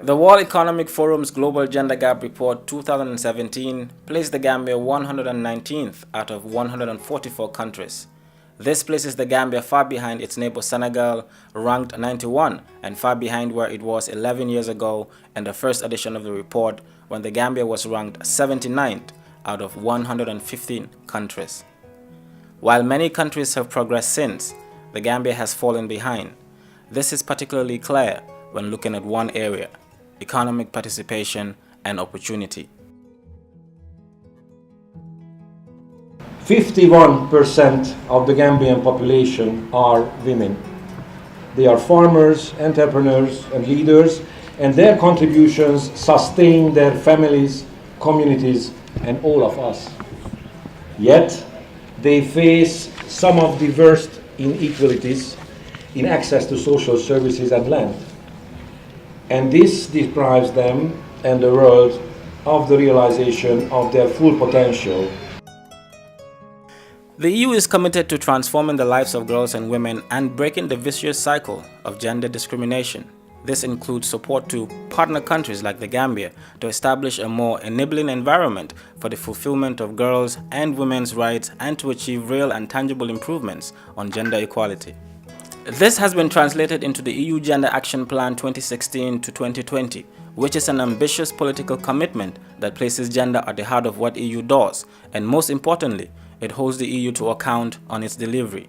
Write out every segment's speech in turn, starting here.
The World Economic Forum's Global Gender Gap Report 2017 placed the Gambia 119th out of 144 countries. This places the Gambia far behind its neighbor Senegal, ranked 91, and far behind where it was 11 years ago in the first edition of the report, when the Gambia was ranked 79th out of 115 countries. While many countries have progressed since, the Gambia has fallen behind. This is particularly clear when looking at one area: economic participation and opportunity. 51% of the Gambian population are women. They are farmers, entrepreneurs, and leaders, and their contributions sustain their families, communities, and all of us. Yet, they face some of the worst inequalities in access to social services and land. And this deprives them and the world of the realization of their full potential. The EU is committed to transforming the lives of girls and women and breaking the vicious cycle of gender discrimination. This includes support to partner countries like the Gambia to establish a more enabling environment for the fulfillment of girls' and women's rights and to achieve real and tangible improvements on gender equality. This has been translated into the EU Gender Action Plan 2016 to 2020, which is an ambitious political commitment that places gender at the heart of what EU does, and most importantly, it holds the EU to account on its delivery.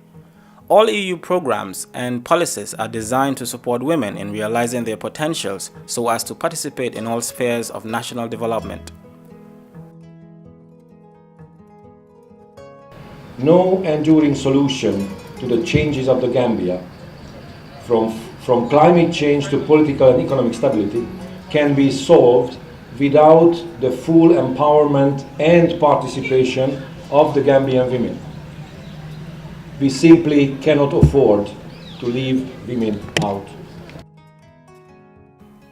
All EU programs and policies are designed to support women in realizing their potentials so as to participate in all spheres of national development. No enduring solution to the changes of the Gambia, from climate change to political and economic stability, can be solved without the full empowerment and participation of the Gambian women. We simply cannot afford to leave women out.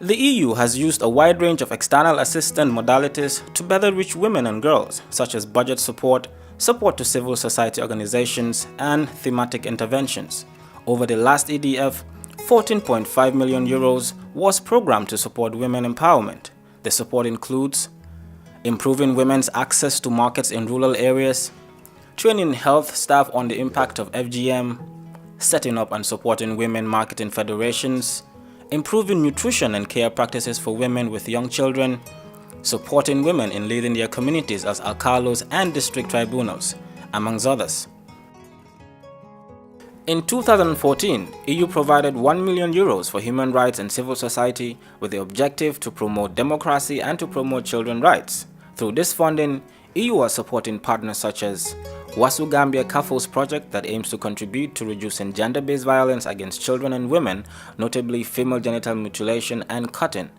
The EU has used a wide range of external assistance modalities to better reach women and girls, such as budget support, support to civil society organizations, and thematic interventions. Over the last EDF, 14.5 million euros was programmed to support women empowerment. The support includes improving women's access to markets in rural areas, training health staff on the impact of FGM, setting up and supporting women marketing federations, improving nutrition and care practices for women with young children, supporting women in leading their communities as alcalos and district tribunals, amongst others. In 2014, EU provided 1 million euros for human rights and civil society with the objective to promote democracy and to promote children's rights. Through this funding, EU is supporting partners such as WASU Gambia CAFO's project that aims to contribute to reducing gender-based violence against children and women, notably female genital mutilation and cutting.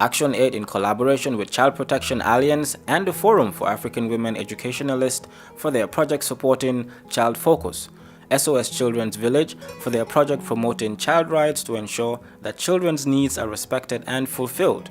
Action Aid in collaboration with Child Protection Alliance and the Forum for African Women Educationalists for their project supporting Child Focus. SOS Children's Village for their project promoting child rights to ensure that children's needs are respected and fulfilled.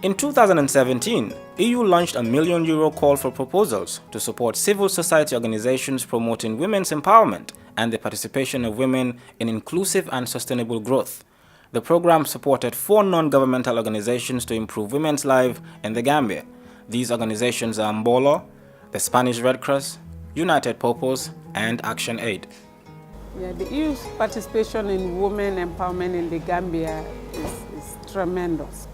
In 2017, EU launched a €1 million call for proposals to support civil society organizations promoting women's empowerment and the participation of women in inclusive and sustainable growth. The program supported 4 non-governmental organizations to improve women's lives in the Gambia. These organizations are Mbolo, the Spanish Red Cross, United Purpose, and Action Aid. Yeah, the EU's participation in women empowerment in the Gambia is tremendous.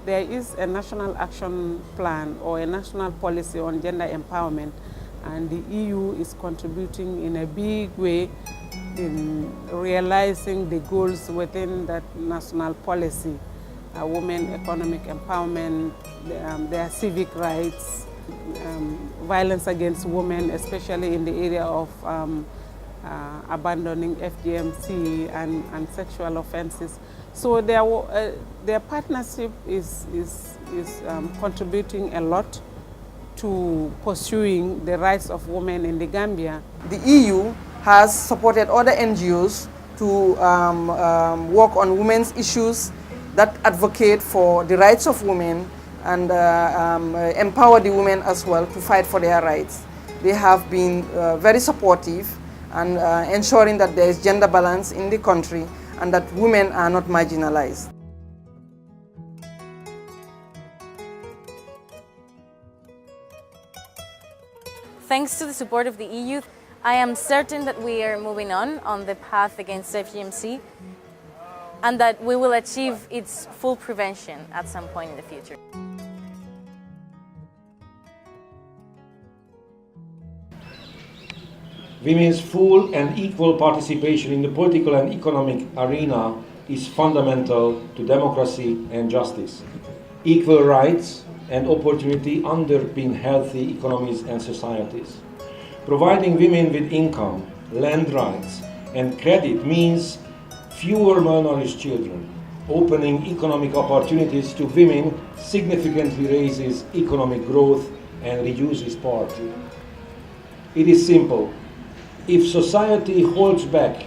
There is a national action plan or a national policy on gender empowerment, and the EU is contributing in a big way in realizing the goals within that national policy. Women economic empowerment, their civic rights, violence against women, especially in the area of abandoning FGMC and sexual offenses. So their partnership is contributing a lot to pursuing the rights of women in the Gambia. The EU has supported other NGOs to work on women's issues that advocate for the rights of women and empower the women as well to fight for their rights. They have been very supportive and ensuring that there is gender balance in the country and that women are not marginalized. Thanks to the support of the EU, I am certain that we are moving on the path against FGMC and that we will achieve its full prevention at some point in the future. Women's full and equal participation in the political and economic arena is fundamental to democracy and justice. Equal rights and opportunity underpin healthy economies and societies. Providing women with income, land rights, and credit means fewer malnourished children. Opening economic opportunities to women significantly raises economic growth and reduces poverty. It is simple. If society holds back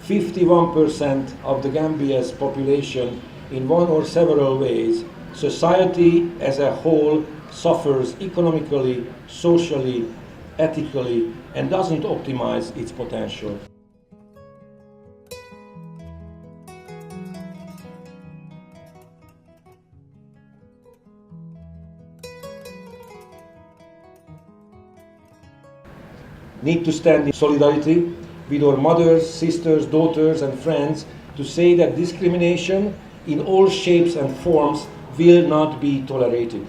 51% of the Gambia's population in one or several ways, society as a whole suffers economically, socially, ethically, and doesn't optimize its potential. Need to stand in solidarity with our mothers, sisters, daughters, and friends to say that discrimination in all shapes and forms will not be tolerated.